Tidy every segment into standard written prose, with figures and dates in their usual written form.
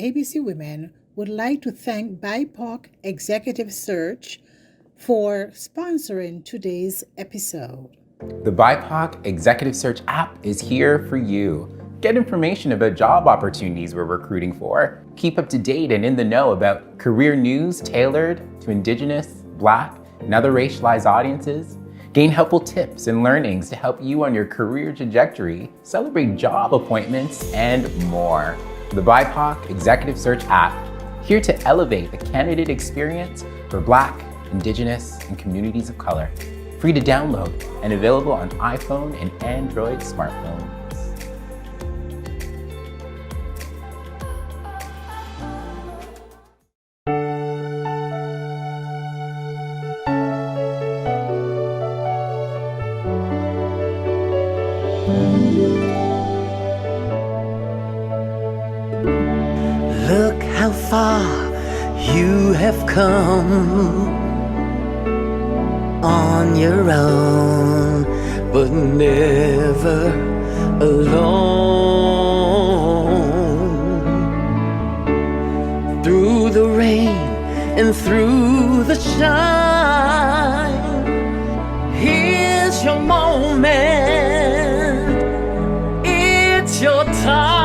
ABC Women would like to thank BIPOC Executive Search for sponsoring today's episode. The BIPOC Executive Search app is here for you. Get information about job opportunities we're recruiting for. Keep up to date and in the know about career news tailored to Indigenous, Black, and other racialized audiences. Gain helpful tips and learnings to help you on your career trajectory, celebrate job appointments, and more. The BIPOC Executive Search app, here to elevate the candidate experience for Black, Indigenous, and communities of color. Free to download and available on iPhone and Android smartphones. Look how far you have come on your own, but never alone. Through the rain and through the shine, here's your moment, it's your time.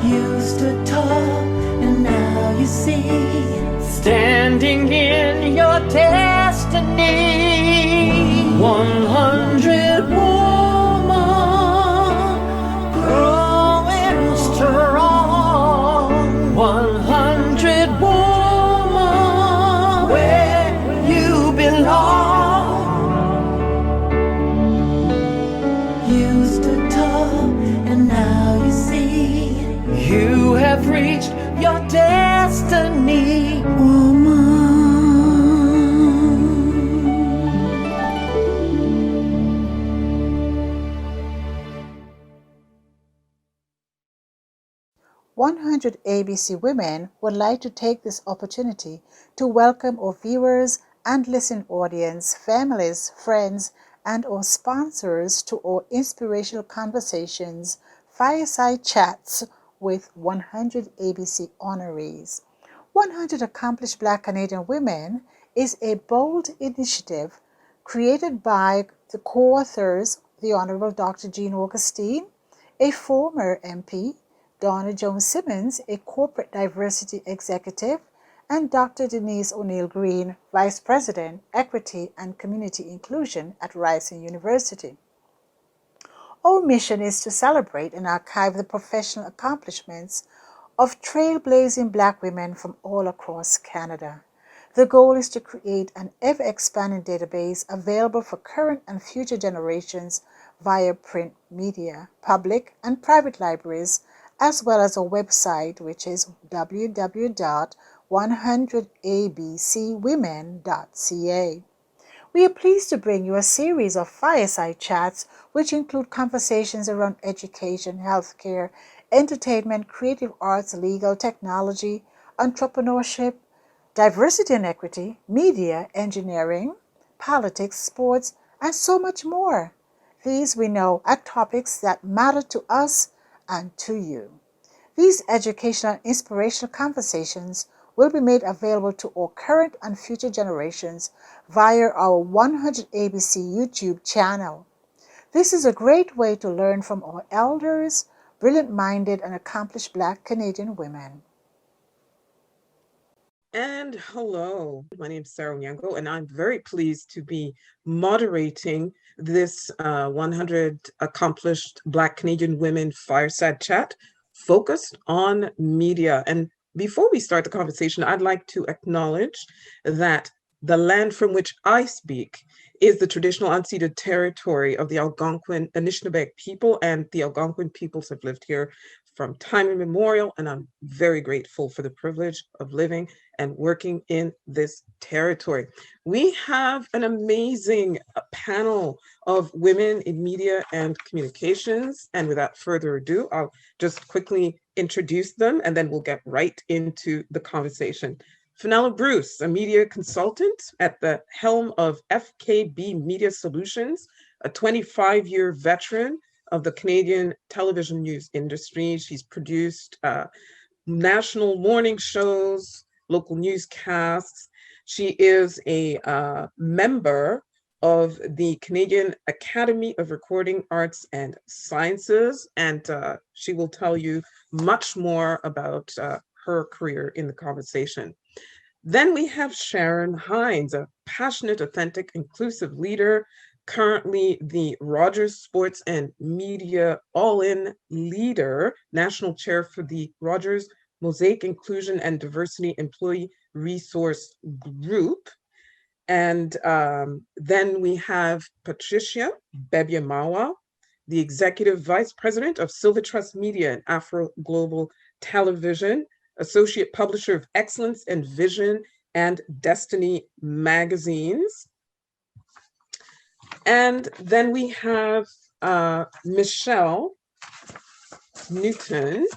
You stood tall and now you see, standing in your destiny. 100 woman growing strong. 100 woman where you belong. You stood tall and now you see, you have reached your destiny, woman. 100 ABC Women would like to take this opportunity to welcome our viewers and listening audience, families, friends, and our sponsors to our inspirational conversations, Fireside Chats with 100 ABC honorees. 100 Accomplished Black Canadian Women is a bold initiative created by the co-authors, the Honorable Dr. Jean Augustine, a former MP, Donna Jones-Simmons, a corporate diversity executive, and Dr. Denise O'Neill-Green, Vice President, Equity and Community Inclusion at Ryerson University. Our mission is to celebrate and archive the professional accomplishments of trailblazing Black women from all across Canada. The goal is to create an ever-expanding database available for current and future generations via print media, public and private libraries, as well as a website, which is www.100abcwomen.ca. We are pleased to bring you a series of fireside chats which include conversations around education, healthcare, entertainment, creative arts, legal, technology, entrepreneurship, diversity and equity, media, engineering, politics, sports, and so much more. These, we know, are topics that matter to us and to you. These educational and inspirational conversations will be made available to all current and future generations via our 100 ABC YouTube channel. This is a great way to learn from our elders, brilliant-minded and accomplished Black Canadian women. And hello, my name is Sarah Onyango, and I'm very pleased to be moderating this 100 Accomplished Black Canadian Women Fireside Chat focused on media. And before we start the conversation, I'd like to acknowledge that the land from which I speak is the traditional unceded territory of the Algonquin Anishinaabe people, and the Algonquin peoples have lived here from time immemorial, and I'm very grateful for the privilege of living and working in this territory. We have an amazing panel of women in media and communications, and without further ado, I'll just quickly introduce them, and then we'll get right into the conversation. Fenella Bruce, a media consultant at the helm of FKB Media Solutions, a 25-year veteran of the Canadian television news industry. She's produced national morning shows, local newscasts. She is a member of the Canadian Academy of Recording Arts and Sciences, and she will tell you much more about her career in the conversation. Then we have Sharon Hines, a passionate, authentic, inclusive leader, currently the Rogers Sports and Media All-In Leader, National Chair for the Rogers Mosaic Inclusion and Diversity Employee Resource Group. And then we have Patricia Bebiamawa, the Executive Vice President of Silver Trust Media and Afro Global Television, Associate Publisher of Excellence and Vision and Destiny magazines. And then we have Michelle Newton,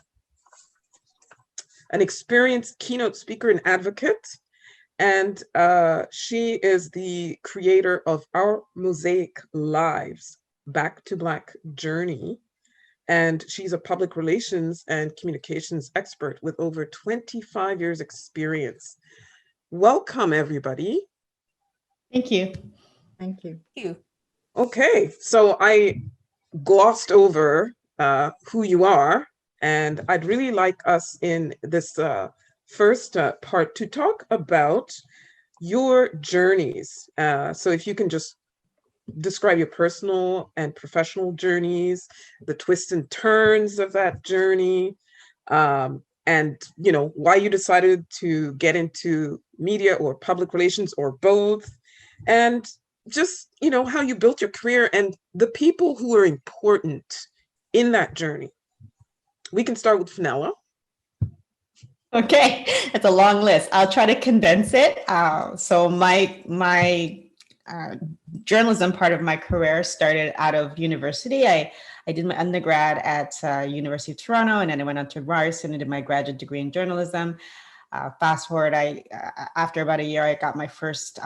an experienced keynote speaker and advocate. And she is the creator of Our Mosaic Lives, Back to Black Journey. And she's a public relations and communications expert with over 25 years experience. Welcome, everybody. Thank you. Thank you. Thank you. Okay, so I glossed over who you are, and I'd really like us in this first part to talk about your journeys. So if you can just describe your personal and professional journeys, the twists and turns of that journey, and why you decided to get into media or public relations or both, and just how you built your career and the people who are important in that journey. We can start with Fenella. Okay, it's a long list. I'll try to condense it. So my journalism part of my career started out of university. I did my undergrad at University of Toronto, and then I went on to Ryerson and did my graduate degree in journalism. Fast forward, after about a year, I got my first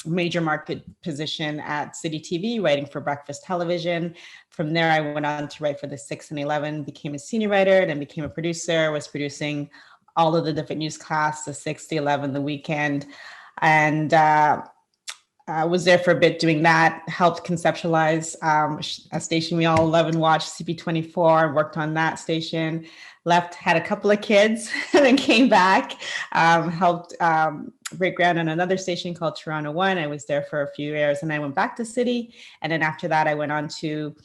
major market position at City TV, writing for breakfast television. From there, I went on to write for the 6 and 11, became a senior writer, then became a producer, was producing all of the different newscasts, the 6, the 11, the weekend. And I was there for a bit doing that, helped conceptualize a station we all love and watch, CP24, worked on that station, left, had a couple of kids, and then came back, helped break ground on another station called Toronto One. I was there for a few years, and I went back to City. And then after that, I went on to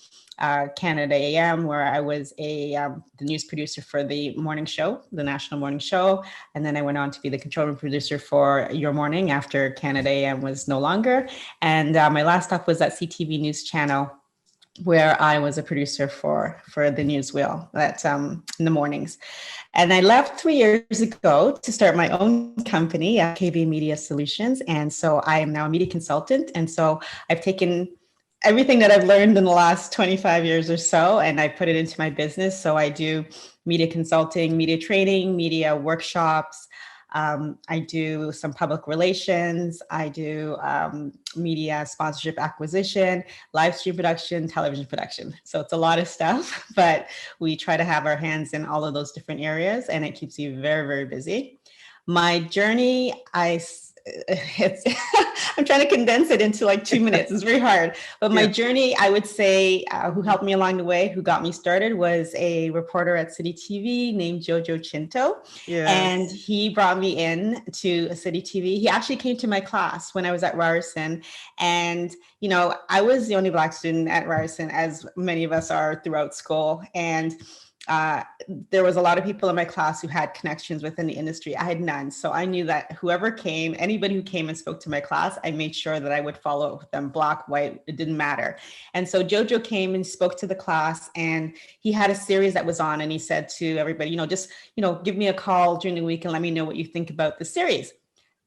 Canada AM, where I was the news producer for the morning show, the national morning show. And then I went on to be the control room producer for Your Morning after Canada AM was no longer. And my last stop was at CTV News Channel, where I was a producer for the news wheel that's in the mornings. And I left 3 years ago to start my own company, KV Media Solutions. And so I am now a media consultant. And so I've taken everything that I've learned in the last 25 years or so, and I put it into my business. So I do media consulting, media training, media workshops. I do some public relations. I do media sponsorship acquisition, live stream production, television production. So it's a lot of stuff, but we try to have our hands in all of those different areas, and it keeps you very, very busy. My journey, I'm trying to condense it into like 2 minutes. It's very hard. But my journey, I would say, who helped me along the way, who got me started, was a reporter at City TV named Jojo Chinto. Yes. And he brought me in to City TV. He actually came to my class when I was at Ryerson. And, I was the only Black student at Ryerson, as many of us are throughout school. And there was a lot of people in my class who had connections within the industry. I had none. So I knew that whoever came, anybody who came and spoke to my class, I made sure that I would follow up with them, Black, white, it didn't matter. And so Jojo came and spoke to the class, and he had a series that was on, and he said to everybody, just give me a call during the week and let me know what you think about the series.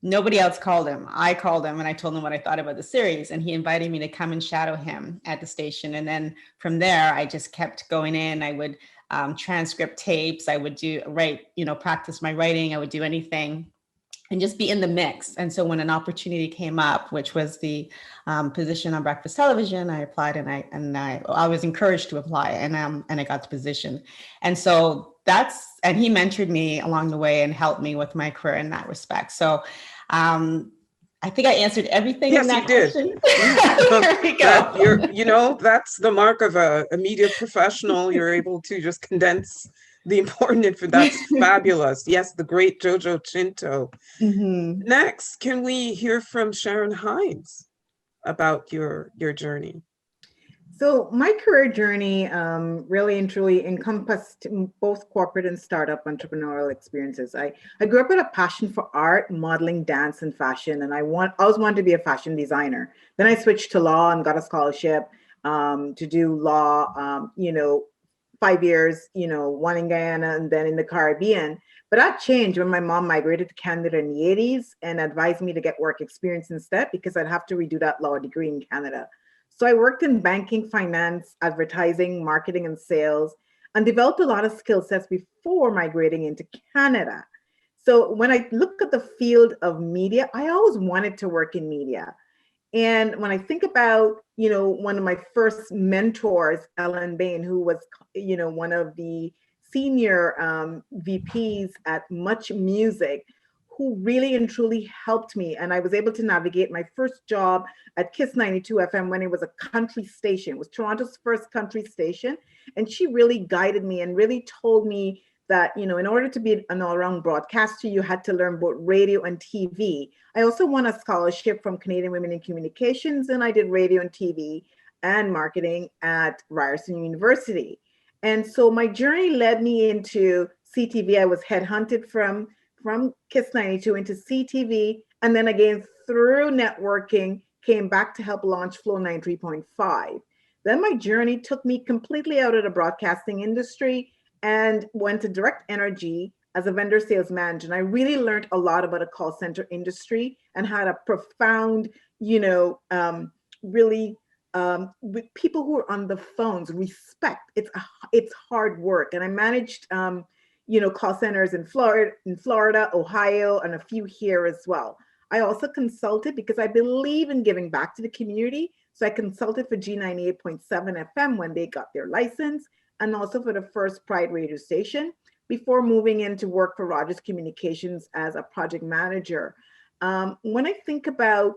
Nobody else called him. I called him and I told him what I thought about the series, and he invited me to come and shadow him at the station. And then from there, I just kept going in. I would transcript tapes. I would practice my writing. I would do anything. and just be in the mix. And so when an opportunity came up, which was the position on breakfast television, I applied, and I was encouraged to apply, and I got the position. And so and he mentored me along the way and helped me with my career in that respect. So I think I answered everything in that question. There we go. That's the mark of a media professional. You're able to just condense the important info. That's fabulous. Yes, the great Jojo Chinto. Mm-hmm. Next, can we hear from Sharon Hines about your journey? So my career journey really and truly encompassed both corporate and startup entrepreneurial experiences. I grew up with a passion for art, modeling, dance, and fashion, and I always wanted to be a fashion designer. Then I switched to law and got a scholarship to do law. 5 years, one in Guyana and then in the Caribbean. But that changed when my mom migrated to Canada in the 80s and advised me to get work experience instead because I'd have to redo that law degree in Canada. So I worked in banking, finance, advertising, marketing, and sales, and developed a lot of skill sets before migrating into Canada. So when I look at the field of media, I always wanted to work in media. And when I think about, one of my first mentors, Ellen Bain, who was, one of the senior VPs at Much Music, who really and truly helped me. And I was able to navigate my first job at Kiss 92 FM when it was a country station. It was Toronto's first country station. And she really guided me and really told me that, in order to be an all-around broadcaster, you had to learn both radio and TV. I also won a scholarship from Canadian Women in Communications, and I did radio and TV and marketing at Ryerson University. And so my journey led me into CTV. I was headhunted from Kiss 92 into CTV, and then again through networking, came back to help launch Flow 93.5. Then my journey took me completely out of the broadcasting industry and went to Direct Energy as a vendor sales manager. And I really learned a lot about a call center industry and had a profound, really with people who are on the phones, respect. It's hard work. And I managed, call centers in Florida, Ohio, and a few here as well. I also consulted because I believe in giving back to the community. So I consulted for G98.7 FM when they got their license, and also for the first Pride radio station before moving into work for Rogers Communications as a project manager. When I think about,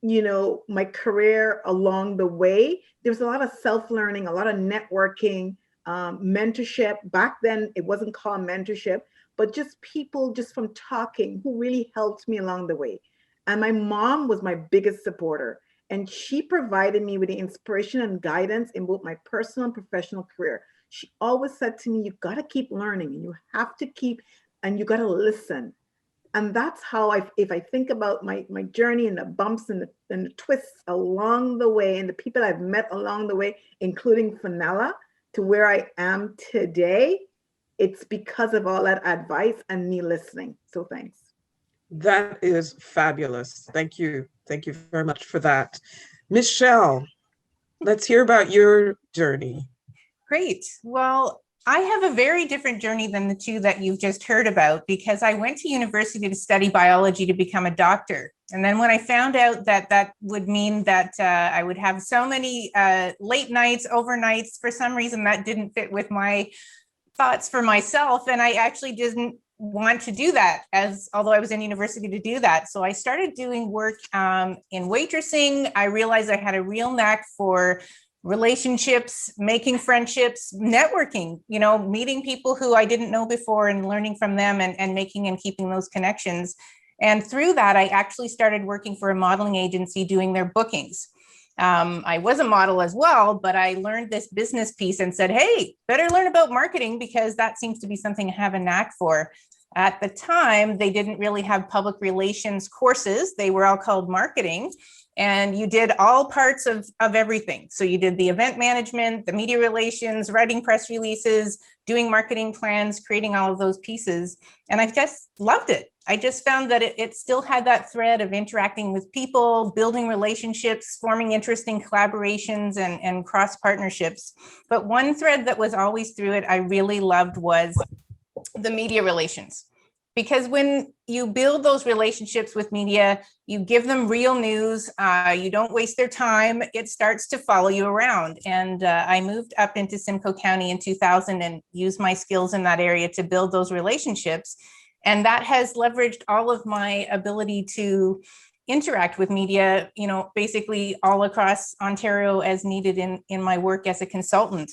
my career along the way, there was a lot of self-learning, a lot of networking, mentorship. Back then, it wasn't called mentorship, but just people just from talking who really helped me along the way. And my mom was my biggest supporter. And she provided me with the inspiration and guidance in both my personal and professional career. She always said to me, you got to keep learning, and you have to and you got to listen. And that's how if I think about my journey and the bumps and the twists along the way and the people I've met along the way, including Fenella, to where I am today, it's because of all that advice and me listening. So thanks. That is fabulous. Thank you. Thank you very much for that. Michelle, let's hear about your journey. Great. Well, I have a very different journey than the two that you've just heard about, because I went to university to study biology to become a doctor. And then when I found out that that would mean that I would have so many late nights, overnights, for some reason that didn't fit with my thoughts for myself. And I actually didn't want to do that, although I was in university to do that. So I started doing work in waitressing. I realized I had a real knack for relationships, making friendships, networking, meeting people who I didn't know before and learning from them and making and keeping those connections. And through that, I actually started working for a modeling agency doing their bookings. I was a model as well, but I learned this business piece and said, hey, better learn about marketing, because that seems to be something I have a knack for. At the time, they didn't really have public relations courses. They were all called marketing. And you did all parts of everything. So you did the event management, the media relations, writing press releases, doing marketing plans, creating all of those pieces. And I just loved it. I just found that it still had that thread of interacting with people, building relationships, forming interesting collaborations and cross partnerships. But one thread that was always through it I really loved was the media relations. Because when you build those relationships with media, you give them real news, you don't waste their time, it starts to follow you around. And I moved up into Simcoe County in 2000 and used my skills in that area to build those relationships. And that has leveraged all of my ability to interact with media, basically all across Ontario as needed in my work as a consultant.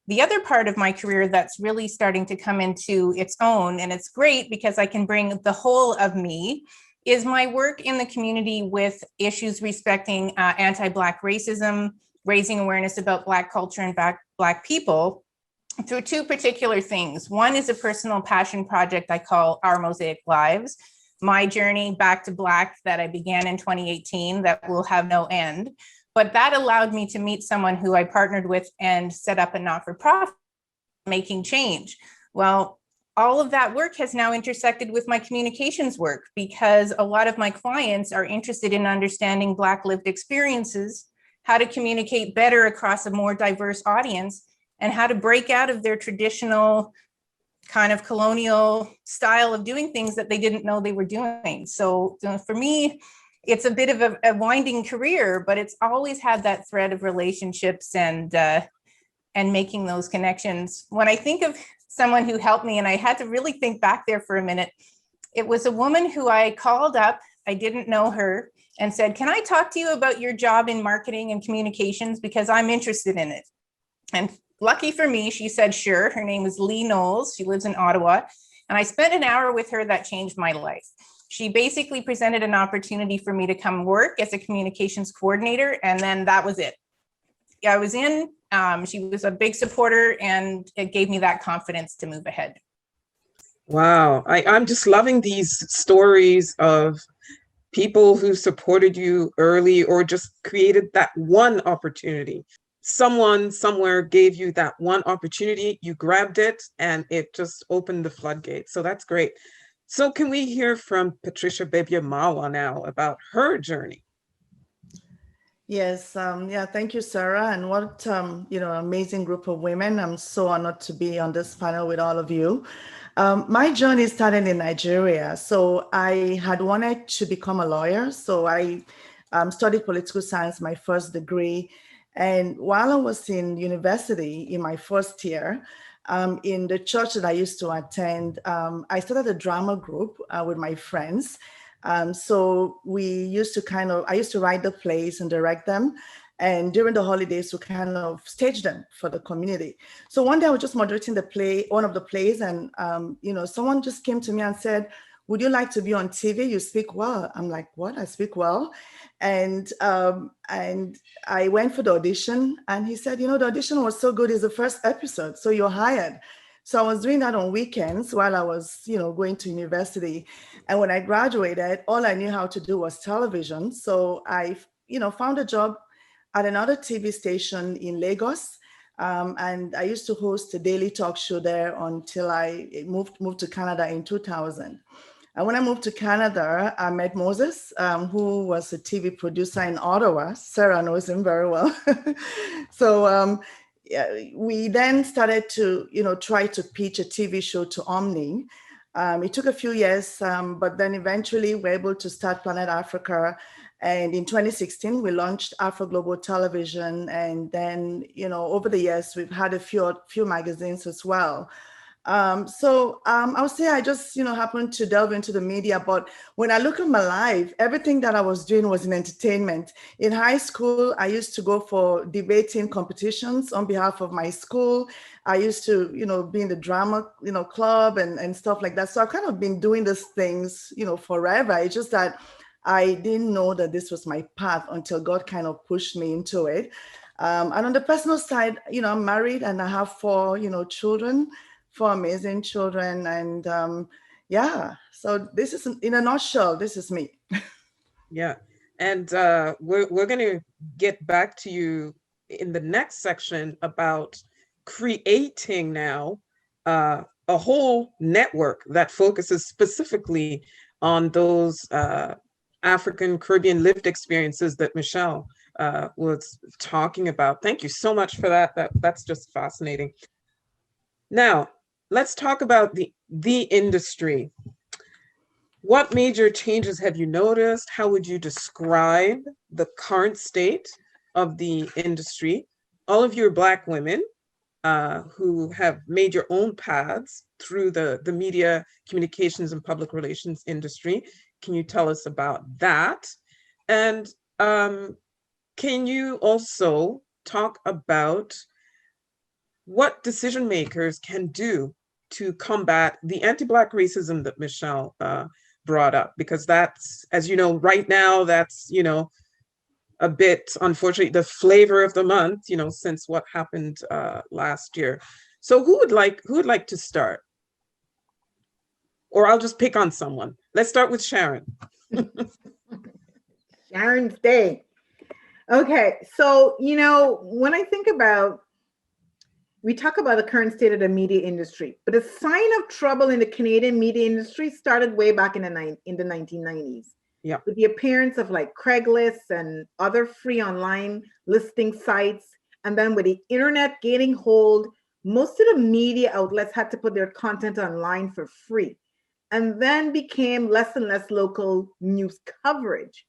The other part of my career that's really starting to come into its own, and it's great because I can bring the whole of me, is my work in the community with issues respecting anti-Black racism, raising awareness about Black culture and Black people through two particular things. One is a personal passion project I call Our Mosaic Lives, my journey back to Black that I began in 2018 that will have no end. But that allowed me to meet someone who I partnered with and set up a not-for-profit making change. Well, all of that work has now intersected with my communications work because a lot of my clients are interested in understanding Black lived experiences, how to communicate better across a more diverse audience, and how to break out of their traditional kind of colonial style of doing things that they didn't know they were doing. So for me, it's a bit of a winding career, but it's always had that thread of relationships and making those connections. When I think of someone who helped me, and I had to really think back there for a minute, it was a woman who I called up, I didn't know her, and said, "Can I talk to you about your job in marketing and communications? Because I'm interested in it." And lucky for me, she said, sure. Her name is Lee Knowles. She lives in Ottawa. And I spent an hour with her that changed my life. She basically presented an opportunity for me to come work as a communications coordinator. And then that was it. I was in, she was a big supporter, and it gave me that confidence to move ahead. Wow. I'm just loving these stories of people who supported you early or just created that one opportunity. Someone somewhere gave you that one opportunity, you grabbed it, and it just opened the floodgates. So that's great. So can we hear from Patricia Bebiamawa now about her journey? Yes, thank you, Sarah. And what, amazing group of women. I'm so honored to be on this panel with all of you. My journey started in Nigeria. So I had wanted to become a lawyer. So I studied political science, my first degree. And while I was in university in my first year, in the church that I used to attend, I started a drama group with my friends. So we used to I used to write the plays and direct them. And during the holidays, we kind of stage them for the community. So one day I was just moderating one of the plays, and someone just came to me and said, "Would you like to be on TV? You speak well." I'm like, "What? I speak well?" And I went for the audition, and he said, "The audition was so good. It's the first episode, so you're hired." So I was doing that on weekends while I was, going to university. And when I graduated, all I knew how to do was television. So I, found a job at another TV station in Lagos. And I used to host a daily talk show there until I moved to Canada in 2000. And when I moved to Canada, I met Moses, who was a TV producer in Ottawa. Sarah knows him very well. So we then started to, try to pitch a TV show to Omni. It took a few years, but then eventually we were able to start Planet Africa. And in 2016, we launched Afro Global Television. And then, over the years, we've had a few magazines as well. I would say I just, happened to delve into the media. But when I look at my life, everything that I was doing was in entertainment. In high school, I used to go for debating competitions on behalf of my school. I used to, be in the drama, club and stuff like that. So I've kind of been doing these things, forever. It's just that I didn't know that this was my path until God kind of pushed me into it. And on the personal side, I'm married and I have 4, children. 4 amazing children. And so this is, in a nutshell, this is me. Yeah. And we're going to get back to you in the next section about creating now a whole network that focuses specifically on those African Caribbean lived experiences that Michelle was talking about. Thank you so much for that. That's just fascinating. Now, let's talk about the industry. What major changes have you noticed? How would you describe the current state of the industry? All of you are Black women who have made your own paths through the media, communications, and public relations industry. Can you tell us about that? And can you also talk about what decision makers can do to combat the anti-Black racism that Michelle brought up? Because that's, as you know, right now, that's, you know, a bit, unfortunately, the flavor of the month, you know, since what happened last year. So who would like to start? Or I'll just pick on someone. Let's start with Sharon. Sharon's Day. Okay, so, you know, when I think about, we talk about the current state of the media industry, but the sign of trouble in the Canadian media industry started way back in the 1990s. Yeah. With the appearance of like Craigslist and other free online listing sites. And then with the internet gaining hold, most of the media outlets had to put their content online for free, and then became less and less local news coverage.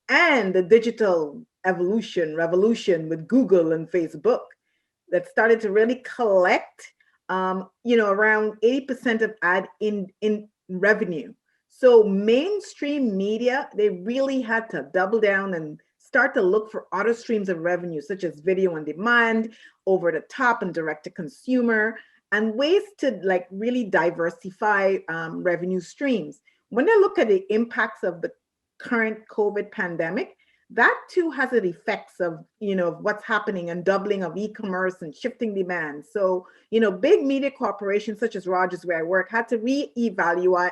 And the digital revolution with Google and Facebook that started to really collect, you know, around 80% of ad in revenue. So mainstream media, they really had to double down and start to look for other streams of revenue, such as video on demand, over the top, and direct to consumer, and ways to like really diversify revenue streams. When I look at the impacts of the current COVID pandemic, that too has the effects of, you know, what's happening and doubling of e-commerce and shifting demand. So, you know, big media corporations such as Rogers, where I work, had to reevaluate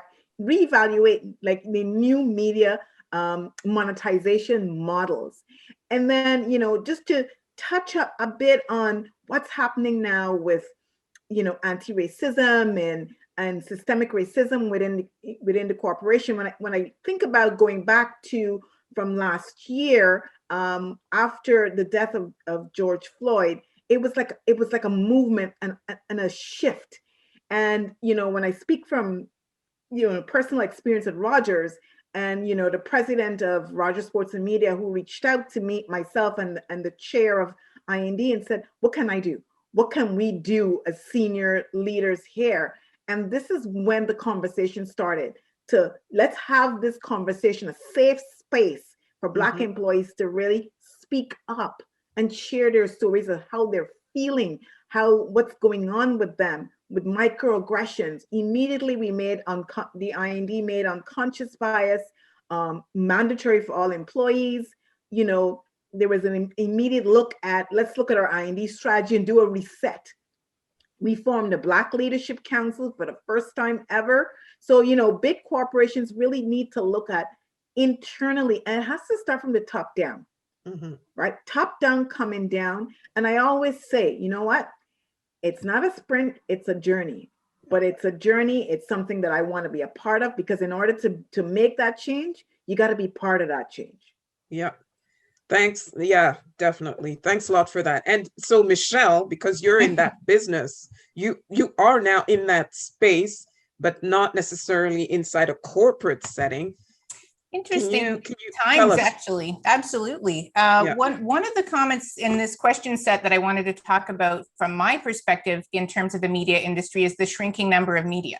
like the new media monetization models. And then, you know, just to touch a bit on what's happening now with, you know, anti-racism and systemic racism within the corporation. When I think about going back to from last year, after the death of George Floyd, it was like a movement and a shift. And, you know, when I speak from, you know, personal experience at Rogers, and, you know, the president of Rogers Sports and Media, who reached out to me, myself, and the chair of I&D, and said, what can I do? What can we do as senior leaders here? And this is when the conversation started to, let's have this conversation, a safe space for Black employees to really speak up and share their stories of how they're feeling, what's going on with them, with microaggressions. Immediately we made, the I&D made unconscious bias mandatory for all employees. You know, there was an immediate look at, let's look at our I&D strategy and do a reset. We formed a Black Leadership Council for the first time ever. So, you know, big corporations really need to look at internally, and it has to start from the top down, right? Top down, coming down. And I always say, you know what? It's not a sprint, it's a journey. But it's a journey, it's something that I want to be a part of, because in order to make that change, you got to be part of that change. Yeah. Thanks. Yeah, definitely. Thanks a lot for that. And so, Michelle, because you're in that business, you are now in that space, but not necessarily inside a corporate setting. Interesting can you times, actually. Absolutely. Yeah. One of the comments in this question set that I wanted to talk about from my perspective in terms of the media industry is the shrinking number of media.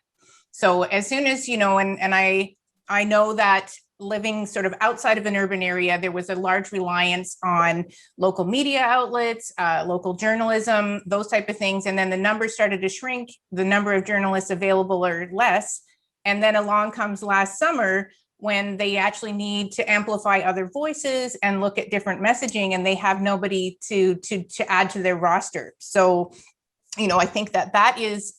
So as soon as, you know, and I know that living sort of outside of an urban area, there was a large reliance on local media outlets, local journalism, those type of things. And then the numbers started to shrink, the number of journalists available are less. And then along comes last summer, when they actually need to amplify other voices and look at different messaging, and they have nobody to add to their roster. So, you know, I think that is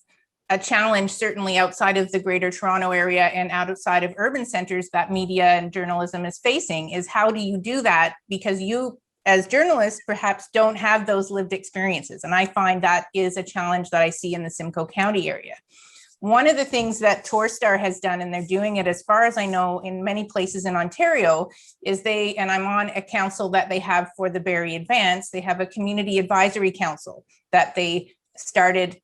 a challenge, certainly outside of the Greater Toronto area and outside of urban centers, that media and journalism is facing, is how do you do that? Because you, as journalists, perhaps don't have those lived experiences. And I find that is a challenge that I see in the Simcoe County area. One of the things that Torstar has done, and they're doing it as far as I know in many places in Ontario, is and I'm on a council that they have for the Barrie Advance, they have a community advisory council that they started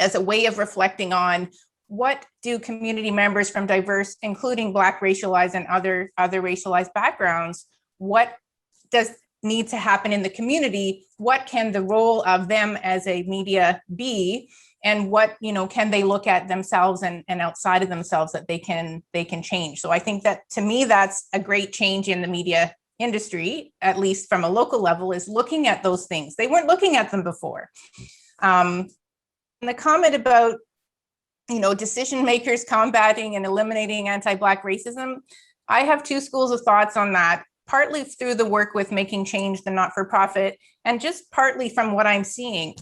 as a way of reflecting on what do community members from diverse, including Black racialized and other racialized backgrounds, what does need to happen in the community? What can the role of them as a media be? And what, can they look at themselves and outside of themselves that they can change? So I think that, to me, that's a great change in the media industry, at least from a local level, is looking at those things. They weren't looking at them before. And the comment about, decision makers combating and eliminating anti-Black racism, I have two schools of thoughts on that, partly through the work with Making Change, the not-for-profit, and just partly from what I'm seeing.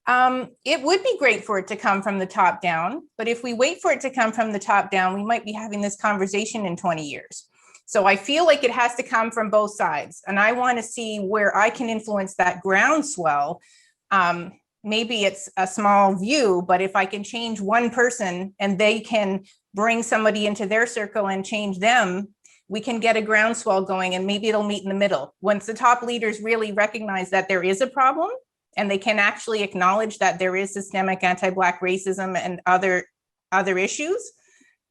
It would be great for it to come from the top down, but if we wait for it to come from the top down, we might be having this conversation in 20 years. So I feel like it has to come from both sides. And I want to see where I can influence that groundswell. Maybe it's a small view, but if I can change one person and they can bring somebody into their circle and change them, we can get a groundswell going, and maybe it'll meet in the middle. Once the top leaders really recognize that there is a problem, and they can actually acknowledge that there is systemic anti-Black racism and other issues,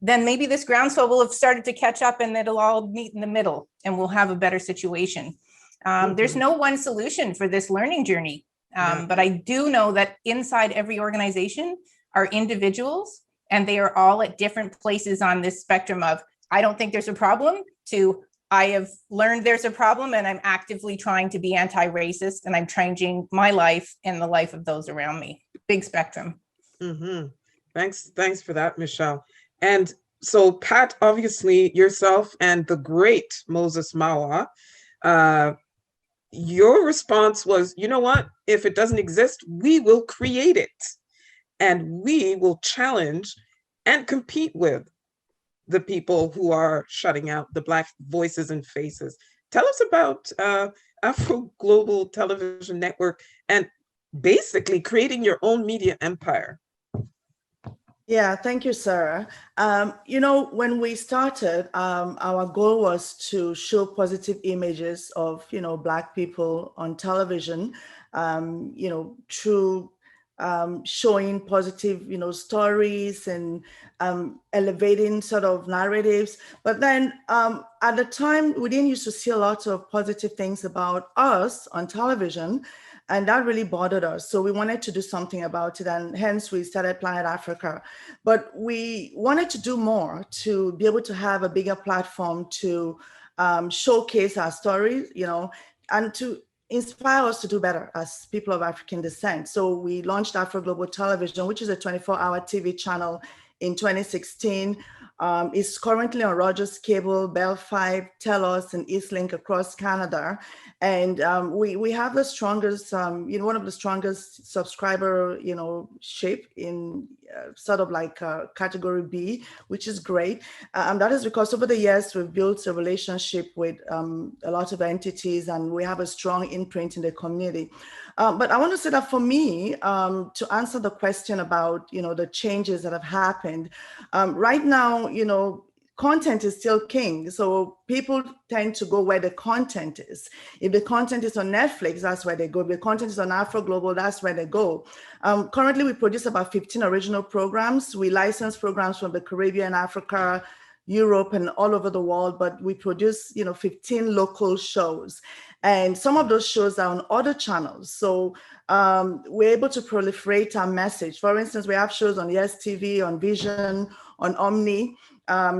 then maybe this groundswell will have started to catch up and it'll all meet in the middle and we'll have a better situation. There's no one solution for this learning journey. But I do know that inside every organization are individuals, and they are all at different places on this spectrum of, I don't think there's a problem, to I have learned there's a problem and I'm actively trying to be anti-racist, and I'm changing my life and the life of those around me. Big spectrum. Mm-hmm. Thanks for that, Michelle. And so, Pat, obviously yourself and the great Moses Mawa, your response was, you know what, if it doesn't exist, we will create it, and we will challenge and compete with the people who are shutting out the Black voices and faces. Tell us about Afro Global Television Network and basically creating your own media empire. Yeah, thank you, Sarah. When we started, our goal was to show positive images of, Black people on television, through showing positive, stories and elevating sort of narratives. But then at the time, we didn't used to see a lot of positive things about us on television. And that really bothered us. So we wanted to do something about it. And hence we started Planet Africa. But we wanted to do more to be able to have a bigger platform to showcase our stories, and to inspire us to do better as people of African descent. So we launched Afro Global Television, which is a 24-hour TV channel in 2016. It's currently on Rogers Cable, Bell 5, Telos, and Eastlink across Canada. And we have the strongest, one of the strongest subscriber, shape in sort of like category B, which is great. And that is because over the years, we've built a relationship with a lot of entities, and we have a strong imprint in the community. But I want to say that for me, to answer the question about, the changes that have happened, right now, content is still king. So people tend to go where the content is. If the content is on Netflix, that's where they go. If the content is on Afro Global, that's where they go. Currently, we produce about 15 original programs. We license programs from the Caribbean, Africa, Europe, and all over the world, but we produce, 15 local shows. And some of those shows are on other channels. So we're able to proliferate our message. For instance, we have shows on Yes TV, on Vision, on Omni.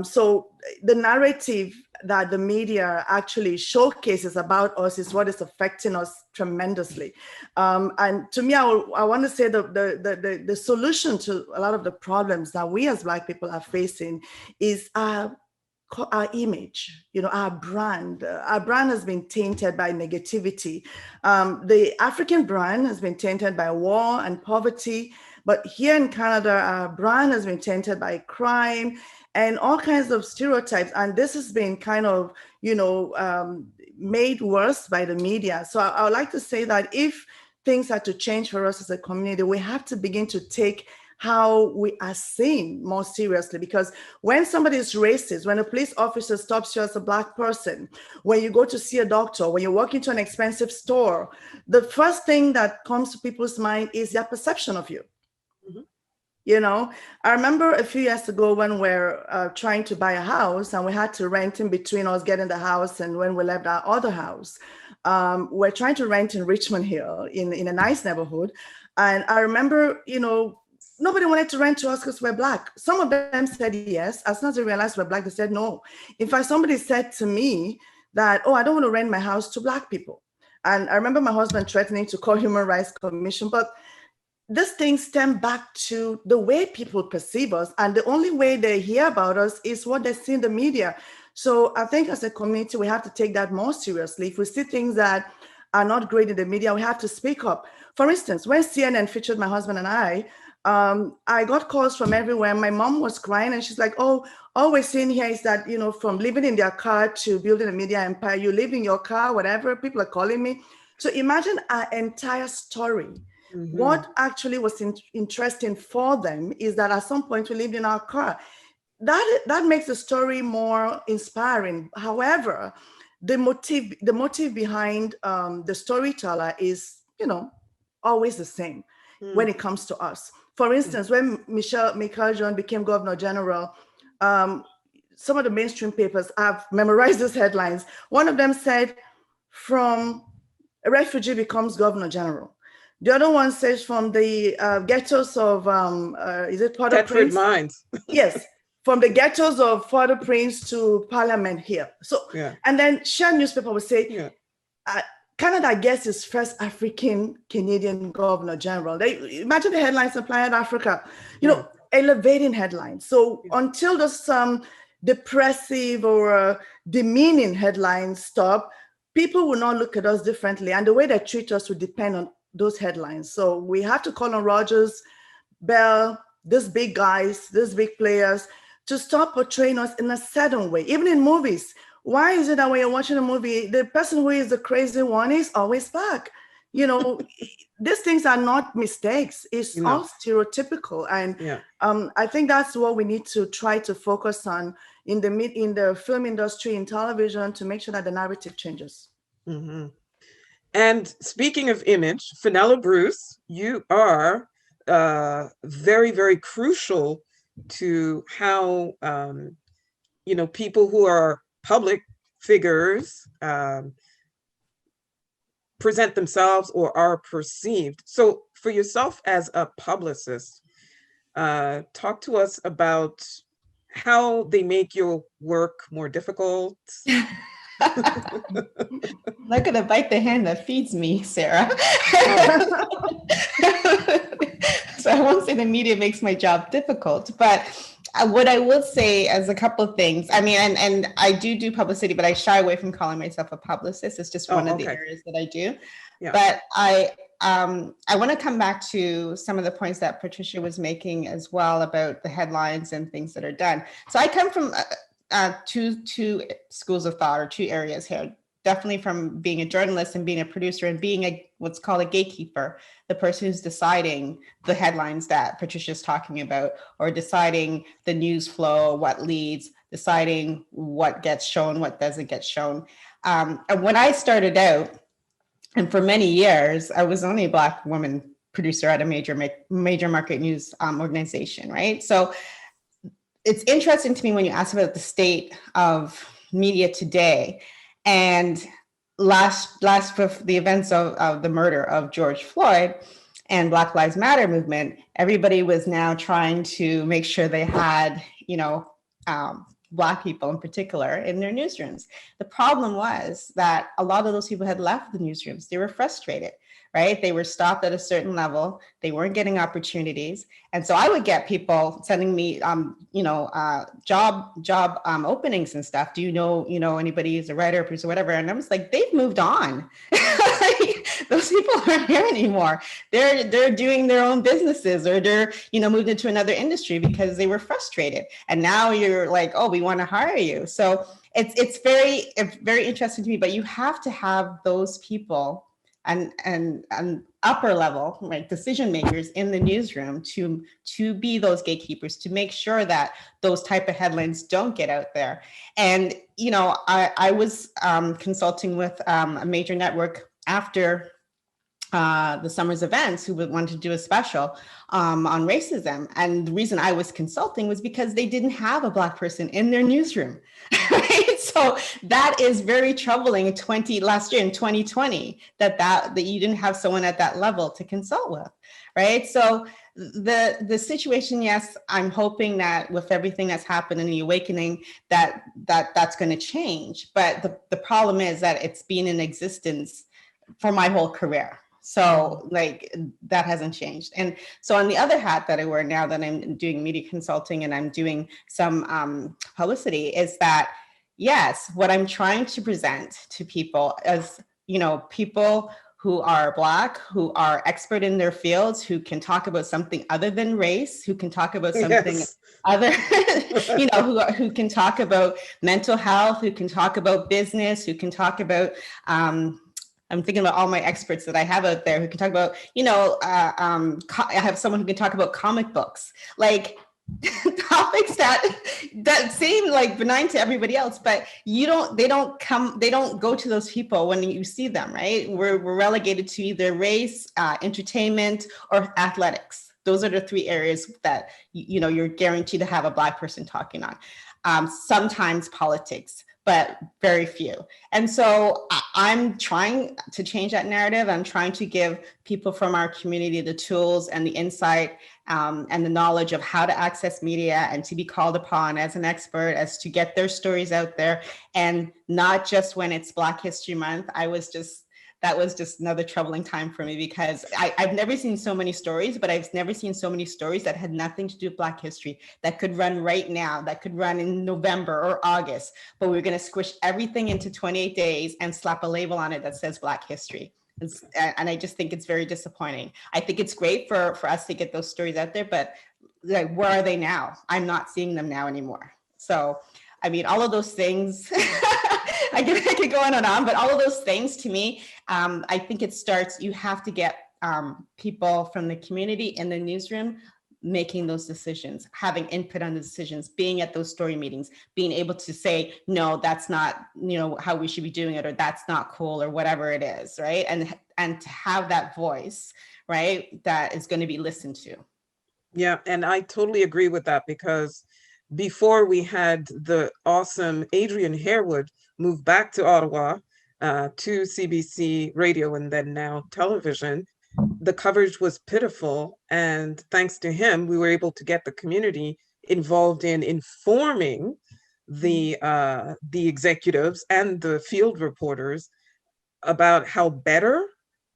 So the narrative that the media actually showcases about us is what is affecting us tremendously. And to me, I want to say the solution to a lot of the problems that we as Black people are facing is our image, our brand. Our brand has been tainted by negativity. The African brand has been tainted by war and poverty. But here in Canada, our brand has been tainted by crime and all kinds of stereotypes. And this has been kind of, made worse by the media. So I would like to say that if things are to change for us as a community, we have to begin to take how we are seen more seriously. Because when somebody is racist, when a police officer stops you as a Black person, when you go to see a doctor, when you walk into an expensive store, the first thing that comes to people's mind is their perception of you. You know, I remember a few years ago when we're trying to buy a house and we had to rent in between us getting the house and when we left our other house. We're trying to rent in Richmond Hill in a nice neighborhood. And I remember, you know, nobody wanted to rent to us because we're Black. Some of them said yes. As soon as they realized we're Black, they said no. In fact, somebody said to me that, oh, I don't want to rent my house to Black people. And I remember my husband threatening to call Human Rights Commission, but this thing stem back to the way people perceive us, and the only way they hear about us is what they see in the media. So I think as a community, we have to take that more seriously. If we see things that are not great in the media, we have to speak up. For instance, when CNN featured my husband and I got calls from everywhere. My mom was crying and she's like, oh, all we're seeing here is that, you know, from living in their car to building a media empire, you live in your car, whatever, people are calling me. So imagine our entire story. Mm-hmm. What actually was interesting for them is that at some point we lived in our car. That makes the story more inspiring. However, the motive behind the storyteller is, you know, always the same when it comes to us. For instance, when Michael John became Governor General, some of the mainstream papers have memorized these headlines. One of them said, "From a refugee becomes Governor General." The other one says, "From the ghettos of, is it Port-au-Prince?" Mines. Yes, from the ghettos of Port-au-Prince to Parliament here. So, and then Share newspaper would say, Canada gets its first African Canadian Governor General. They imagine the headlines in Planet Africa, you know, elevating headlines. So until those depressive or demeaning headlines stop, people will not look at us differently, and the way they treat us will depend on those headlines. So we have to call on Rogers, Bell, these big guys, these big players, to stop portraying us in a certain way, even in movies. Why is it that when you're watching a movie, the person who is the crazy one is always Black? You know, these things are not mistakes. It's all stereotypical. And I think that's what we need to try to focus on in the film industry, in television, to make sure that the narrative changes. Mm-hmm. And speaking of image, Fenella Bruce, you are very, very crucial to how, you know, people who are public figures present themselves or are perceived. So for yourself as a publicist, talk to us about how they make your work more difficult. I'm not gonna bite the hand that feeds me, Sarah. So I won't say the media makes my job difficult, but what I will say as a couple of things, I mean, and I do publicity, but I shy away from calling myself a publicist. It's just one of the areas that I do. Yeah. But I want to come back to some of the points that Patricia was making as well about the headlines and things that are done. So I come from two schools of thought, or two areas here. Definitely from being a journalist and being a producer and being what's called a gatekeeper, the person who's deciding the headlines that Patricia's talking about, or deciding the news flow, what leads, deciding what gets shown, what doesn't get shown. And when I started out, and for many years, I was only a Black woman producer at a major market news organization, right? So it's interesting to me when you ask about the state of media today. And last with the events of the murder of George Floyd and Black Lives Matter movement, everybody was now trying to make sure they had, you know, Black people in particular in their newsrooms. The problem was that a lot of those people had left the newsrooms. They were frustrated, right? They were stopped at a certain level. They weren't getting opportunities. And so I would get people sending me, job openings and stuff. Do you know anybody who's a writer, producer, whatever? And I was like, they've moved on. Those people aren't here anymore. They're doing their own businesses, or they're, moved into another industry because they were frustrated. And now you're like, oh, we want to hire you. So it's very interesting to me, but you have to have those people and upper level, right, decision makers in the newsroom to be those gatekeepers, to make sure that those type of headlines don't get out there. And I was consulting with a major network after the summer's events who would want to do a special on racism. And the reason I was consulting was because they didn't have a Black person in their newsroom. Right? So that is very troubling last year in 2020, that you didn't have someone at that level to consult with. Right. So the situation, yes, I'm hoping that with everything that's happened in the awakening, that's going to change. But the problem is that it's been in existence for my whole career. So like that hasn't changed. And so on the other hat that I wear now that I'm doing media consulting and I'm doing some publicity is that, yes, what I'm trying to present to people is, people who are Black, who are expert in their fields, who can talk about something other than race, who can talk about something other, who can talk about mental health, who can talk about business, who can talk about, I'm thinking about all my experts that I have out there who can talk about, I have someone who can talk about comic books, like topics that seem like benign to everybody else, but they don't go to those people when you see them, right? We're relegated to either race, entertainment, or athletics. Those are the three areas that, you're guaranteed to have a Black person talking on. Sometimes politics, but very few. And so I'm trying to change that narrative. I'm trying to give people from our community the tools and the insight and the knowledge of how to access media and to be called upon as an expert, as to get their stories out there. And not just when it's Black History Month. That was just another troubling time for me, because I've never seen so many stories, but I've never seen so many stories that had nothing to do with Black history, that could run right now, that could run in November or August, but we're going to squish everything into 28 days and slap a label on it that says Black history. And I just think it's very disappointing. I think it's great for us to get those stories out there, but like, where are they now? I'm not seeing them now anymore. So, I mean, all of those things, I could go on and on, but all of those things to me, I think it starts, you have to get people from the community in the newsroom making those decisions, having input on the decisions, being at those story meetings, being able to say, no, that's not, how we should be doing it, or that's not cool, or whatever it is, right? And to have that voice, right, that is going to be listened to. Yeah, and I totally agree with that, because before we had the awesome Adrian Harewood move back to Ottawa to CBC radio and then now television, the coverage was pitiful. And thanks to him, we were able to get the community involved in informing the executives and the field reporters about how better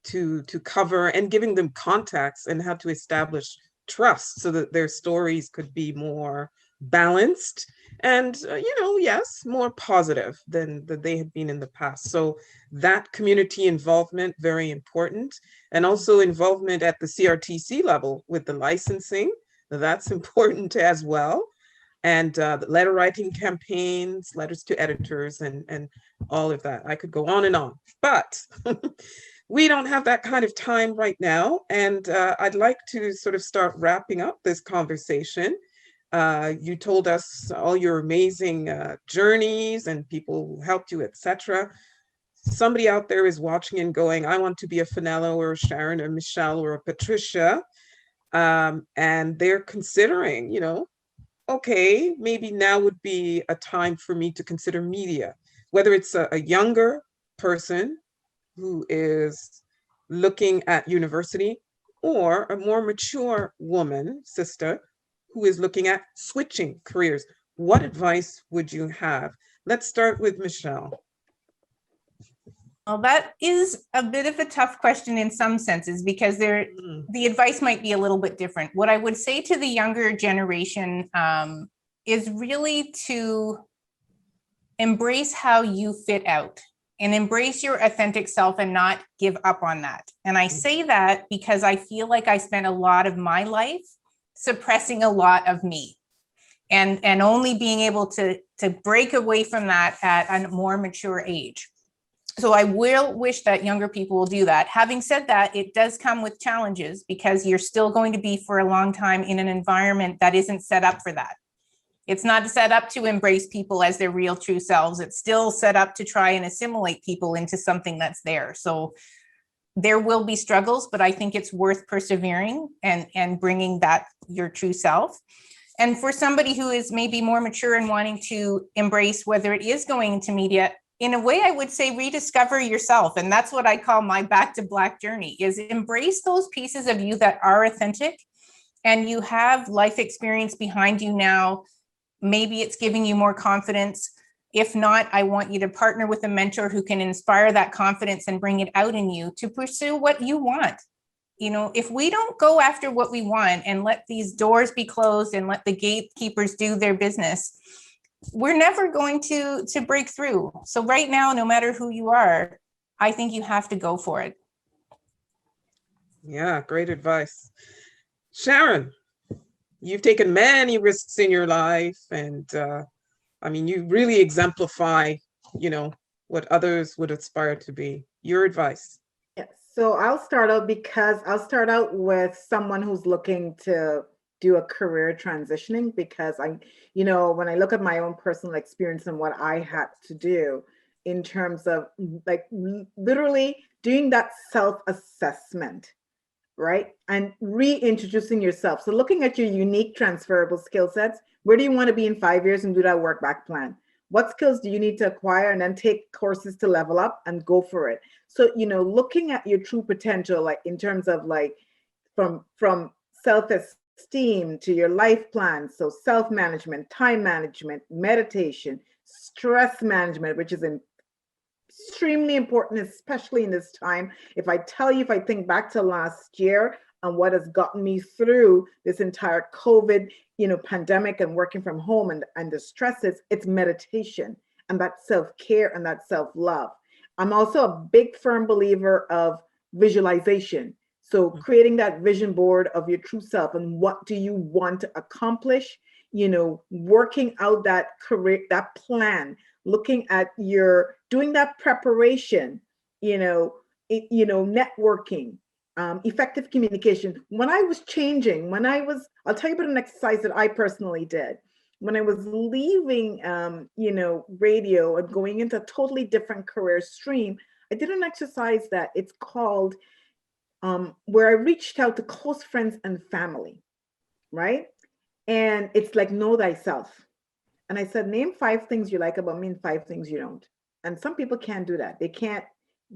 to cover, and giving them contacts and how to establish trust so that their stories could be more balanced and yes, more positive than they had been in the past. So that community involvement, very important. And also involvement at the CRTC level with the licensing, that's important as well. And letter writing campaigns, letters to editors, and all of that. I could go on and on, but we don't have that kind of time right now. And I'd like to sort of start wrapping up this conversation. You told us all your amazing journeys and people who helped you, etc. Somebody out there is watching and going, I want to be a Fenella or a Sharon or Michelle or a Patricia. And they're considering, okay, maybe now would be a time for me to consider media, whether it's a younger person who is looking at university, or a more mature woman, sister, who is looking at switching careers. What advice would you have? Let's start with Michelle. Well, that is a bit of a tough question in some senses, because the advice might be a little bit different. What I would say to the younger generation is really to embrace how you fit out and embrace your authentic self and not give up on that. And I say that because I feel like I spent a lot of my life suppressing a lot of me, and only being able to break away from that at a more mature age. So I will wish that younger people will do that. Having said that, it does come with challenges, because you're still going to be for a long time in an environment that isn't set up for that. It's not set up to embrace people as their real true selves. It's still set up to try and assimilate people into something that's there. So there will be struggles, but I think it's worth persevering and bringing that your true self. And for somebody who is maybe more mature and wanting to embrace whether it is going into media, in a way, I would say rediscover yourself. And that's what I call my back to black journey, is embrace those pieces of you that are authentic and you have life experience behind you now. Maybe it's giving you more confidence. If not, I want you to partner with a mentor who can inspire that confidence and bring it out in you to pursue what you want. You know, if we don't go after what we want and let these doors be closed and let the gatekeepers do their business, we're never going to break through. So right now, no matter who you are, I think you have to go for it. Yeah, great advice. Sharon, you've taken many risks in your life, and I mean, you really exemplify, you know, what others would aspire to be. Your advice. Yes. So I'll start out with someone who's looking to do a career transitioning, because when I look at my own personal experience and what I had to do in terms of like literally doing that self-assessment, right? And reintroducing yourself. So looking at your unique transferable skill sets, where do you want to be in 5 years, and do that work back plan? What skills do you need to acquire, and then take courses to level up and go for it? So, looking at your true potential, like in terms of like from self-esteem to your life plan. So self-management, time management, meditation, stress management, which is extremely important, especially in this time. If I think back to last year and what has gotten me through this entire COVID, pandemic and working from home and the stresses, it's meditation and that self-care and that self-love. I'm also a big firm believer of visualization. So creating that vision board of your true self and what do you want to accomplish, working out that career, that plan, looking at doing that preparation, networking, effective communication. I'll tell you about an exercise that I personally did. When I was leaving, radio and going into a totally different career stream, I did an exercise that it's called, where I reached out to close friends and family, right? And it's like, know thyself. And I said, name 5 things you like about me and 5 things you don't. And some people can't do that. They can't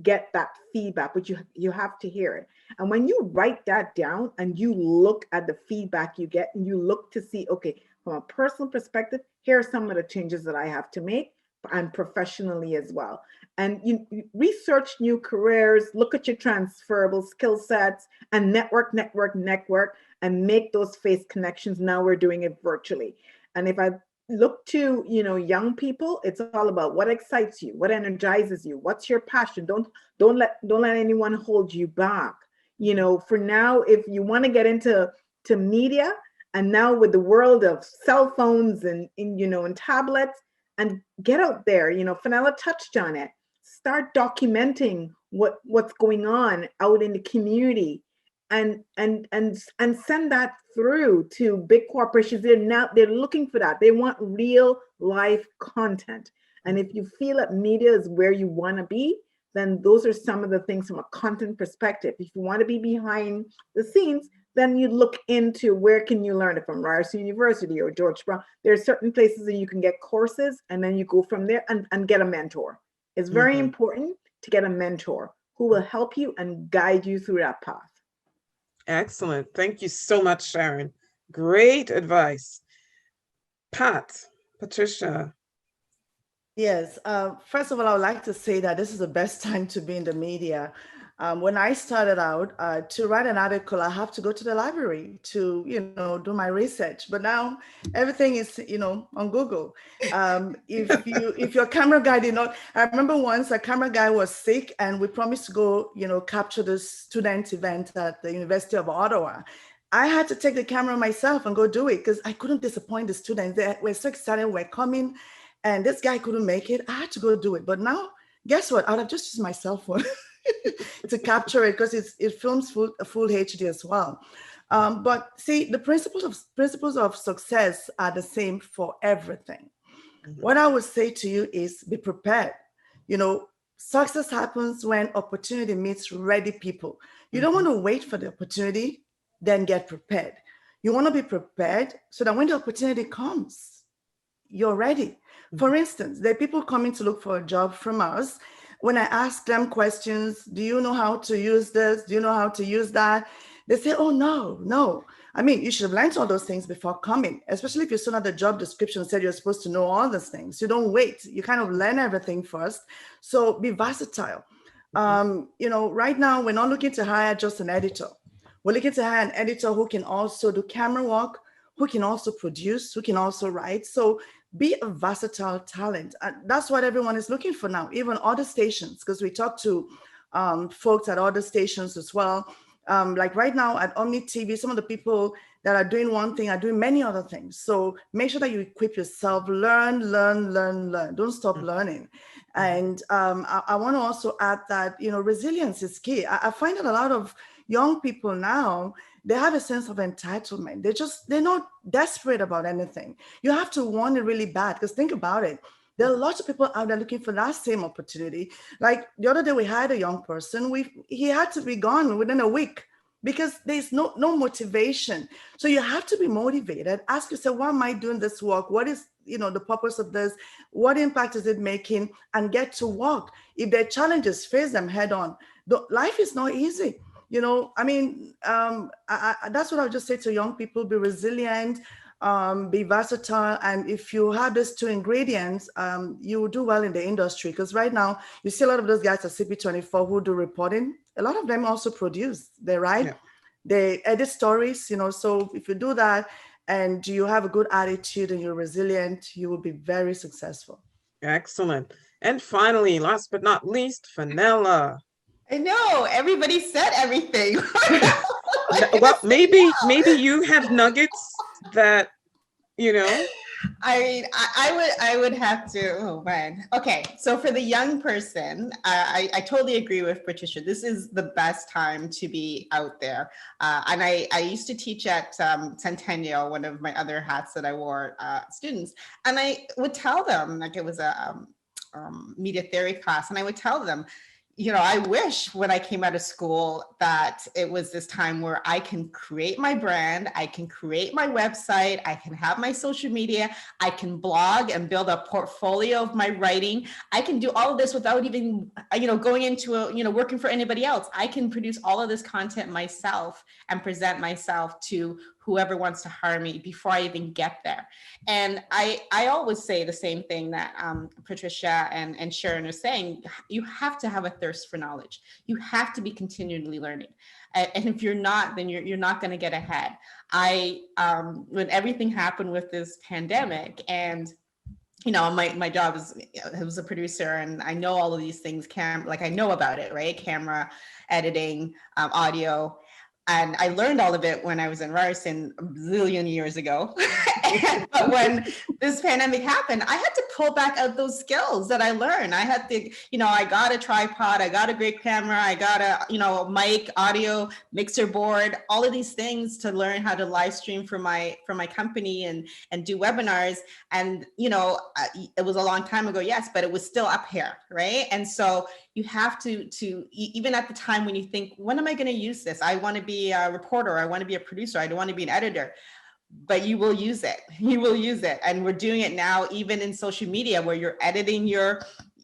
get that feedback, but you have to hear it. And when you write that down and you look at the feedback you get and you look to see, okay, from a personal perspective, here are some of the changes that I have to make, and professionally as well. And you research new careers, look at your transferable skill sets, and network, and make those face connections. Now we're doing it virtually. And if I look to young people, it's all about what excites you, what energizes you, what's your passion. Don't let anyone hold you back. For now, if you want to get into media, and now with the world of cell phones and tablets, and get out there, Fenella touched on it. Start documenting what's going on out in the community, and send that through to big corporations. They're looking for that. They want real life content. And if you feel that media is where you want to be, then those are some of the things from a content perspective. If you want to be behind the scenes, then you look into where can you learn it, from Ryerson University or George Brown. There are certain places that you can get courses, and then you go from there and get a mentor. It's very important to get a mentor who will help you and guide you through that path. Excellent. Thank you so much, Sharon. Great advice. Patricia. Yes. First of all, I would like to say that this is the best time to be in the media. When I started out, to write an article, I have to go to the library to, do my research. But now everything is, on Google. If your camera guy did not, I remember once a camera guy was sick and we promised to go, capture the student event at the University of Ottawa. I had to take the camera myself and go do it because I couldn't disappoint the students. They were so excited, we're coming, and this guy couldn't make it. I had to go do it. But now, guess what? I would have just used my cell phone to capture it because it films full HD as well. But see, the principles of success are the same for everything. What I would say to you is be prepared. Success happens when opportunity meets ready people. You don't want to wait for the opportunity, then get prepared. You want to be prepared so that when the opportunity comes, you're ready. For instance, there are people coming to look for a job from us. When I ask them questions, do you know how to use this? Do you know how to use that? They say, oh, no. I mean, you should have learned all those things before coming, especially if you saw that the job description said you're supposed to know all those things. You don't wait. You kind of learn everything first. So be versatile. Right now, we're not looking to hire just an editor. We're looking to hire an editor who can also do camera work, who can also produce, who can also write. So be a versatile talent. And that's what everyone is looking for now, even other stations, because we talk to folks at other stations as well. Like right now at Omni TV, some of the people that are doing one thing are doing many other things. So make sure that you equip yourself, learn. Don't stop learning. And I want to also add that, resilience is key. I find that a lot of young people now, they have a sense of entitlement. They're not desperate about anything. You have to want it really bad, because think about it. There are lots of people out there looking for that same opportunity. Like the other day, we had a young person. He had to be gone within a week because there's no motivation. So you have to be motivated. Ask yourself, why am I doing this work? What is the purpose of this? What impact is it making? And get to work. If there are challenges, face them head on. Life is not easy. That's what I'll just say to young people: be resilient, be versatile. And if you have these two ingredients, you will do well in the industry. Because right now, you see a lot of those guys at CP24 who do reporting. A lot of them also produce. They write, they edit stories, so if you do that and you have a good attitude and you're resilient, you will be very successful. Excellent. And finally, last but not least, Fenella. I know everybody said everything. Well, maybe you have nuggets that, I mean, I would have to. Oh man. Okay, so for the young person, I totally agree with Patricia. This is the best time to be out there. And I used to teach at Centennial, one of my other hats that I wore, students, and I would tell them, like, it was a media theory class, and I would tell them, I wish when I came out of school that it was this time where I can create my brand, I can create my website, I can have my social media, I can blog and build a portfolio of my writing. I can do all of this without even, going into working for anybody else. I can produce all of this content myself and present myself to whoever wants to hire me before I even get there. And I always say the same thing that Patricia and Sharon are saying. You have to have a thirst for knowledge. You have to be continually learning. And if you're not, then you're not going to get ahead. When everything happened with this pandemic, and my job is, I was a producer, and I know all of these things, I know about it, right? Camera, editing, audio. And I learned all of it when I was in Ryerson a zillion years ago. But when this pandemic happened, I had to pull back out those skills that I learned. I had to, I got a tripod, I got a great camera, I got a, mic, audio, mixer board, all of these things to learn how to live stream for my company and do webinars. And, it was a long time ago, yes, but it was still up here, right? And so you have to even at the time when you think, when am I going to use this? I want to be a reporter, I want to be a producer, I don't want to be an editor. But you will use it. You will use it. And we're doing it now, even in social media, where you're editing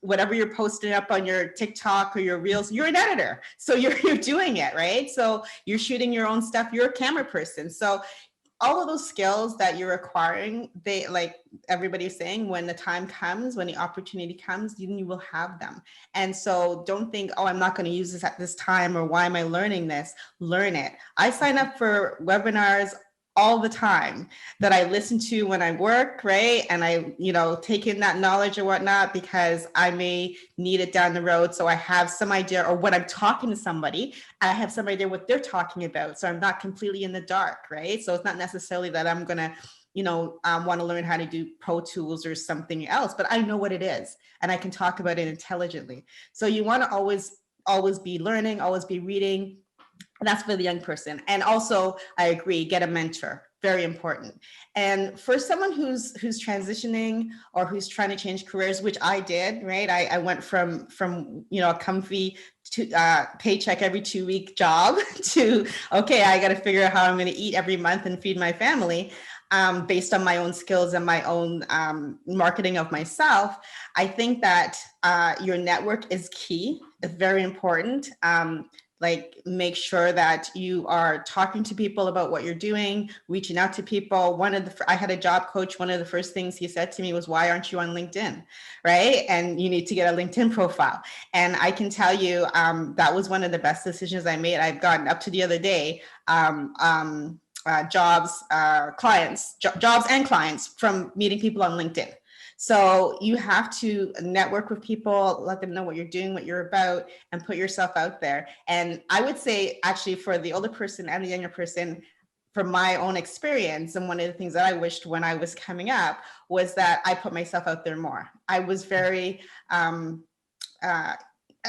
whatever you're posting up on your TikTok or your Reels, you're an editor. So you're doing it, right? So you're shooting your own stuff. You're a camera person. So all of those skills that you're acquiring, they, like everybody's saying, when the time comes, when the opportunity comes, you will have them. And so don't think, oh, I'm not going to use this at this time, or why am I learning this? Learn it. I sign up for webinars all the time that I listen to when I work, right? And I, take in that knowledge or whatnot, because I may need it down the road. So I have some idea, or when I'm talking to somebody, I have some idea what they're talking about. So I'm not completely in the dark, right? So it's not necessarily that I'm going to, want to learn how to do Pro Tools or something else, but I know what it is and I can talk about it intelligently. So you want to always be learning, always be reading. That's for the young person. And also, I agree, get a mentor. very important. And for someone who's transitioning or who's trying to change careers, which I did, right? I went from a comfy paycheck every 2-week job to, okay, I got to figure out how I'm going to eat every month and feed my family. Based on my own skills and my own marketing of myself, I think that your network is key. It's very important. Like, make sure that you are talking to people about what you're doing, reaching out to people. I had a job coach. One of the first things he said to me was, why aren't you on LinkedIn? Right? And you need to get a LinkedIn profile. And I can tell you that was one of the best decisions I made. I've gotten up to the other day, jobs and clients from meeting people on LinkedIn. So you have to network with people, let them know what you're doing, what you're about, and put yourself out there. And I would say, actually, for the older person and the younger person, from my own experience, and one of the things that I wished when I was coming up was that I put myself out there more. I was very, I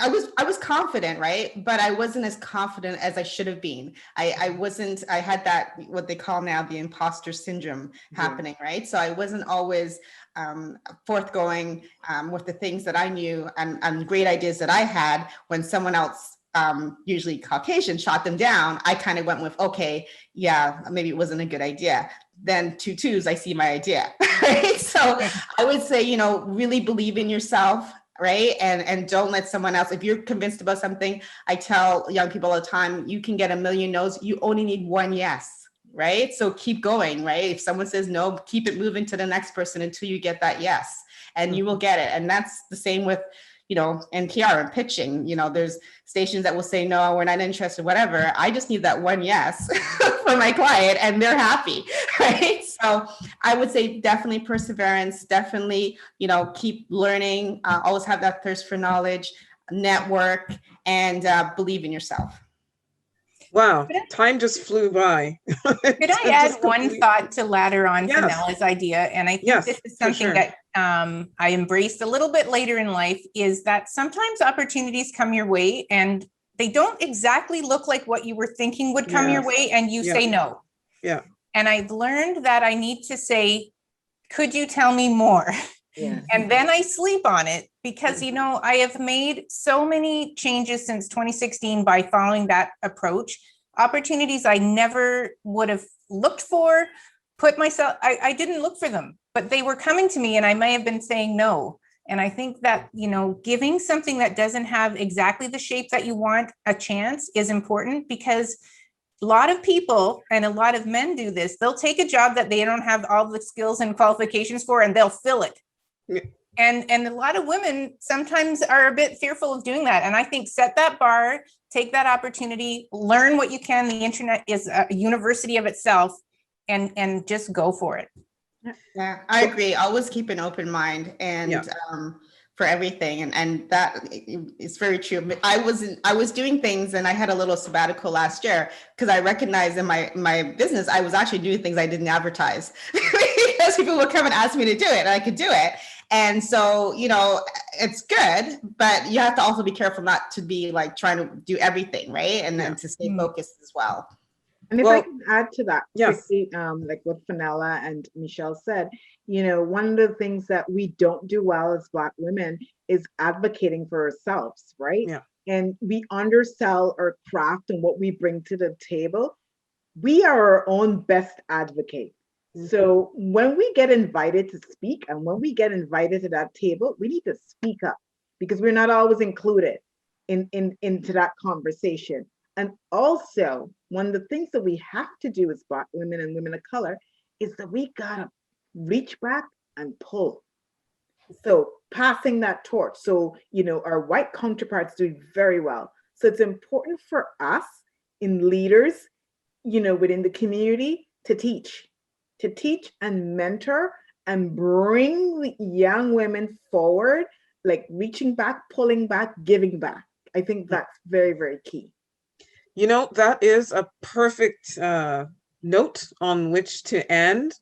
was confident, right? But I wasn't as confident as I should have been. I had that, what they call now the imposter syndrome happening, right? So I wasn't always forthgoing with the things that I knew and great ideas that I had. When someone else, usually Caucasian, shot them down, I kind of went with, okay, yeah, maybe it wasn't a good idea. Then 2 twos, I see my idea, right? So I would say, really believe in yourself, right? And don't let someone else, if you're convinced about something, I tell young people all the time, you can get a million no's, you only need one yes. Right? So keep going, right? If someone says no, keep it moving to the next person until you get that yes, and you will get it. And that's the same with, NPR and pitching. There's stations that will say, no, we're not interested, whatever. I just need that one yes for my client and they're happy, right? So I would say definitely perseverance, definitely, keep learning, always have that thirst for knowledge, network, and believe in yourself. Wow, time just flew by. Could I add one thought to ladder on Fenella's idea? And I think this is something that I embraced a little bit later in life, is that sometimes opportunities come your way and they don't exactly look like what you were thinking would come your way, and you say no. Yeah. And I've learned that I need to say, could you tell me more? Yeah. And then I sleep on it, because, I have made so many changes since 2016 by following that approach. Opportunities I never would have looked for, I didn't look for them, but they were coming to me and I may have been saying no. And I think that, giving something that doesn't have exactly the shape that you want a chance is important, because a lot of people and a lot of men do this. They'll take a job that they don't have all the skills and qualifications for, and they'll fill it. Yeah. And a lot of women sometimes are a bit fearful of doing that. And I think set that bar, take that opportunity, learn what you can. The internet is a university of itself, and just go for it. Yeah, I agree. Always keep an open mind and for everything. And that is very true. I was doing things, and I had a little sabbatical last year because I recognized in my business, I was actually doing things I didn't advertise because people would come and ask me to do it, and I could do it. And so, it's good, but you have to also be careful not to be like trying to do everything, right? And then to stay focused as well. And if I can add to that quickly, like what Fenella and Michelle said, one of the things that we don't do well as Black women is advocating for ourselves, right? Yeah. And we undersell our craft and what we bring to the table. We are our own best advocate. Mm-hmm. So when we get invited to speak and when we get invited to that table, we need to speak up, because we're not always included into that conversation. And also, one of the things that we have to do as Black women and women of color is that we gotta reach back and pull. So passing that torch. So, our white counterparts do very well. So it's important for us in leaders, within the community to teach and mentor and bring the young women forward, like reaching back, pulling back, giving back. I think that's very, very key. That is a perfect note on which to end.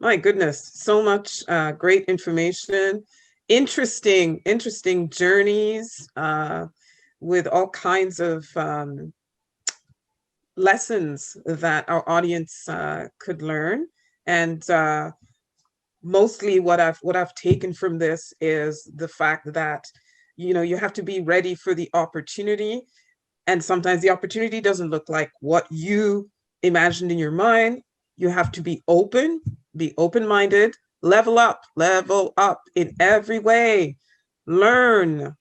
My goodness, so much great information, interesting journeys with all kinds of lessons that our audience could learn. And mostly what I've taken from this is the fact that, you know, you have to be ready for the opportunity. And sometimes the opportunity doesn't look like what you imagined in your mind. You have to be open-minded, level up in every way. Learn,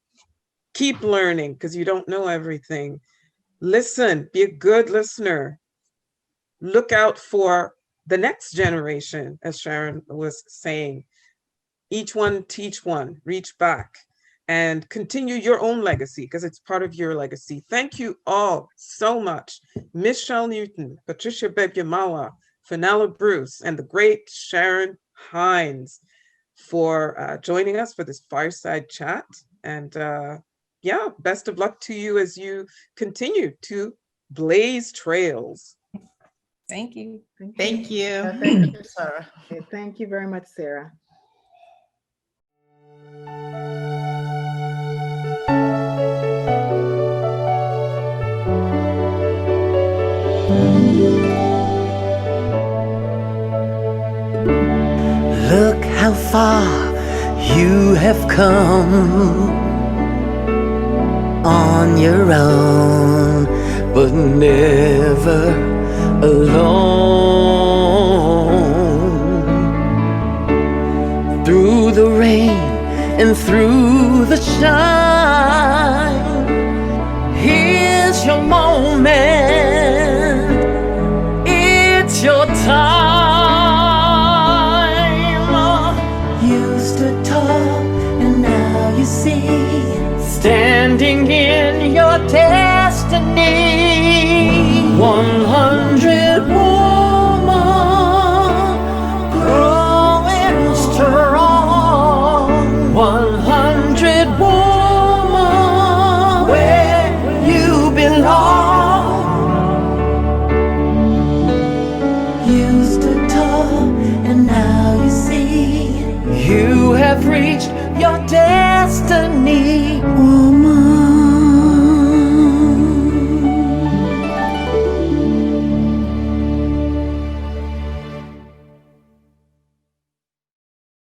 keep learning, because you don't know everything. Listen, be a good listener. Look out for the next generation, as Sharon was saying. Each one teach one, reach back, and continue your own legacy, because it's part of your legacy. Thank you all so much. Michelle Newton, Patricia Bebyamawa, Fenella Bruce, and the great Sharon Hines for joining us for this fireside chat. And yeah, best of luck to you as you continue to blaze trails. Thank you. Thank you. Yeah, thank you, Sarah. Okay, thank you very much, Sarah. Look how far you have come on your own, but never alone. Through the rain and through the shine, here's your moment, it's your time. You stood tall and now you see, standing in your destiny. 100 woman growing strong. 100 woman where you belong. You stood tall and now you see, you have reached your destiny.